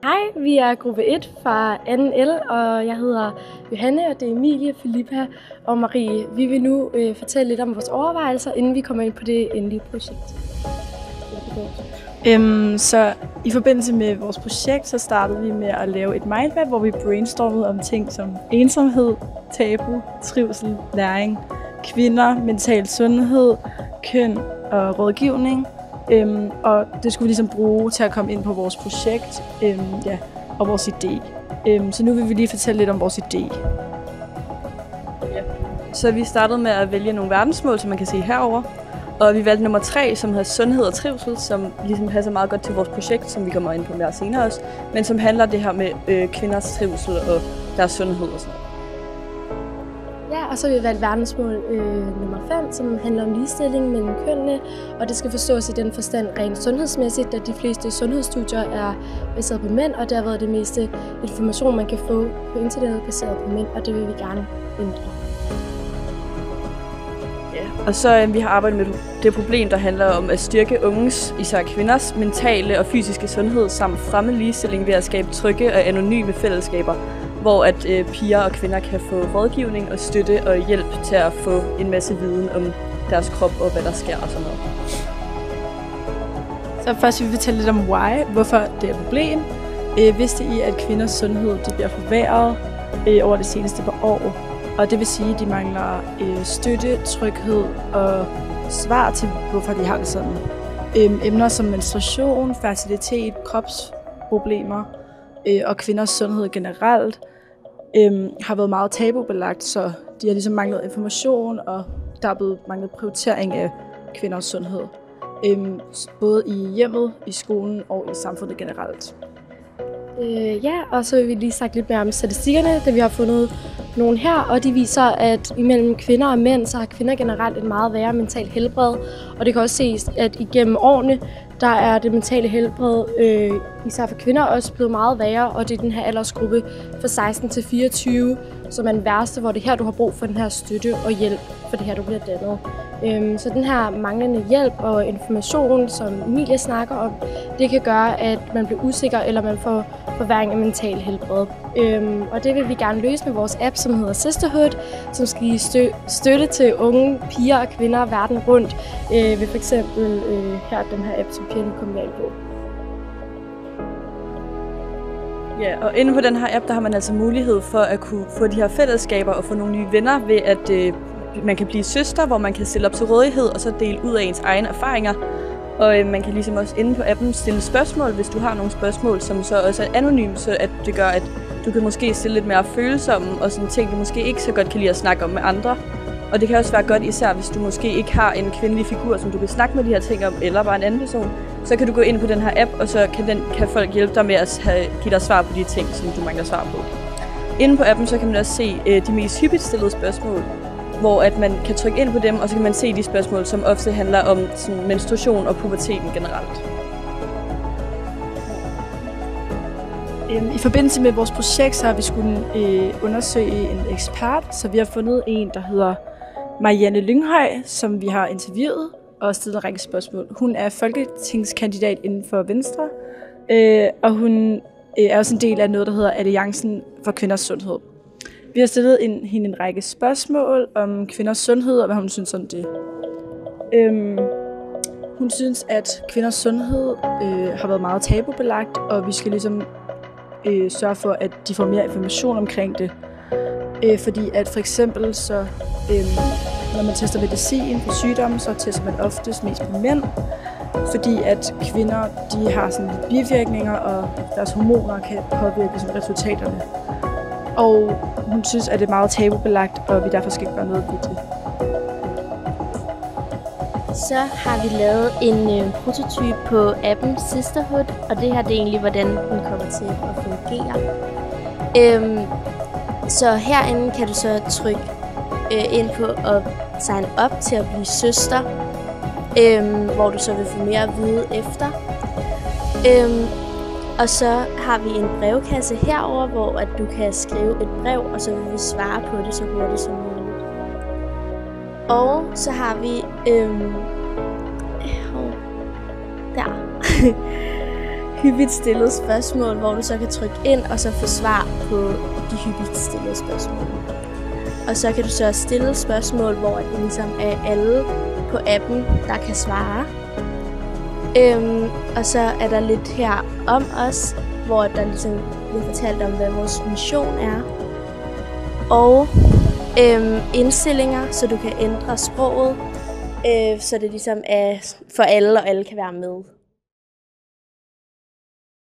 Hej, vi er gruppe 1 fra 2L, og jeg hedder Johanne, og det er Emilie, Filippa og Marie. Vi vil nu fortælle lidt om vores overvejelser, inden vi kommer ind på det endelige projekt. Så i forbindelse med vores projekt, så startede vi med at lave et mindmap, hvor vi brainstormede om ting som ensomhed, tabu, trivsel, læring, kvinder, mental sundhed, køn og rådgivning. Og det skulle vi ligesom bruge til at komme ind på vores projekt og vores idé. Så nu vil vi lige fortælle lidt om vores idé. Så vi startede med at vælge nogle verdensmål, som man kan se herover. Og vi valgte nummer 3, som hedder sundhed og trivsel, som ligesom passer meget godt til vores projekt, som vi kommer ind på mere senere også. Men som handler det her med kvinders trivsel og deres sundhed og sådan noget. Ja, og så har vi valgt verdensmål nummer 5, som handler om ligestilling mellem kønnene. Og det skal forstås i den forstand rent sundhedsmæssigt, da de fleste sundhedsstudier er baseret på mænd, og derved er det meste information, man kan få på internettet baseret på mænd, og det vil vi gerne ændre. Og så vi har arbejdet med det problem, der handler om at styrke unges, især kvinders, mentale og fysiske sundhed samt fremme ligestilling ved at skabe trygge og anonyme fællesskaber, hvor at piger og kvinder kan få rådgivning og støtte og hjælp til at få en masse viden om deres krop og hvad der sker og sådan noget. Så først vil vi fortælle lidt om hvorfor det er et problem. Vidste I, at kvinders sundhed bliver forværret over det seneste par år? Og det vil sige, at de mangler støtte, tryghed og svar til, hvorfor de har det sådan. Emner som menstruation, fertilitet, kropsproblemer og kvinders sundhed generelt har været meget tabubelagt, så de har ligesom manglet information, og der er blevet manglet prioritering af kvinders sundhed. Både i hjemmet, i skolen og i samfundet generelt. Ja, og så vil vi lige sagt lidt mere om statistikkerne, da vi har fundet nogle her, og de viser, at imellem kvinder og mænd, så har kvinder generelt et meget værre mentalt helbred, og det kan også ses, at igennem årene, der er det mentale helbred, især for kvinder, også blevet meget værre, og det er den her aldersgruppe fra 16 til 24, som er den værste, hvor det er her, du har brug for den her støtte og hjælp, for det her, du bliver dannet. Så den her manglende hjælp og information, som Emilie snakker om, det kan gøre, at man bliver usikker, eller man får forværring af mental helbred. Og det vil vi gerne løse med vores app, som hedder Sisterhood, som skal give støtte til unge piger og kvinder verden rundt, ved for eksempel her den her app, som pigerne kommer ind på. Ja, og inde på den her app, der har man altså mulighed for at kunne få de her fællesskaber og få nogle nye venner ved, at man kan blive søster, hvor man kan stille op til rådighed og så dele ud af ens egne erfaringer. Og man kan ligesom også inde på appen stille spørgsmål, hvis du har nogle spørgsmål, som så også er anonyme, så at det gør, at du kan måske stille lidt mere følsomme og sådan ting, du måske ikke så godt kan lide at snakke om med andre. Og det kan også være godt, især hvis du måske ikke har en kvindelig figur, som du kan snakke med de her ting om, eller bare en anden person. Så kan du gå ind på den her app, og så kan folk hjælpe dig med at give dig svar på de ting, som du mangler svar på. Inde på appen, så kan man også se de mest hyppigt stillede spørgsmål, hvor at man kan trykke ind på dem, og så kan man se de spørgsmål, som ofte handler om sådan, menstruation og puberteten generelt. I forbindelse med vores projekt, så har vi skulle undersøge en ekspert, så vi har fundet en, der hedder Marianne Lynghøj, som vi har interviewet og stillet en række spørgsmål. Hun er folketingskandidat inden for Venstre, og hun er også en del af noget, der hedder Alliancen for Kvinders Sundhed. Vi har stillet hende en række spørgsmål om kvinders sundhed og hvad hun synes om det. Hun synes, at kvinders sundhed har været meget tabubelagt, og vi skal ligesom sørge for, at de får mere information omkring det. Fordi at for eksempel, så, når man tester medicin for sygdomme, så tester man oftest mest på mænd. Fordi at kvinder, de har sådan lidt bivirkninger, og deres hormoner kan påvirke sådan, resultaterne. Og hun synes, at det er meget tabubelagt, og vi derfor skal ikke gøre noget ved det. Så har vi lavet en prototype på appen Sisterhood, og det her det er egentlig, hvordan den kommer til at fungere. Så herinde kan du så trykke ind på at sign up til at blive søster, hvor du så vil få mere at vide efter. Og så har vi en brevkasse herover, hvor at du kan skrive et brev, og så vil vi svare på det så hurtigt som muligt. Og så har vi hyppigt stillede spørgsmål, hvor du så kan trykke ind og så få svar på de hyppigt stillede spørgsmål. Og så kan du så stille spørgsmål, hvor det ligesom er alle på appen, der kan svare. Og så er der lidt her om os, hvor der ligesom bliver fortalt om, hvad vores mission er. Og indstillinger, så du kan ændre sproget, så det ligesom er for alle, og alle kan være med.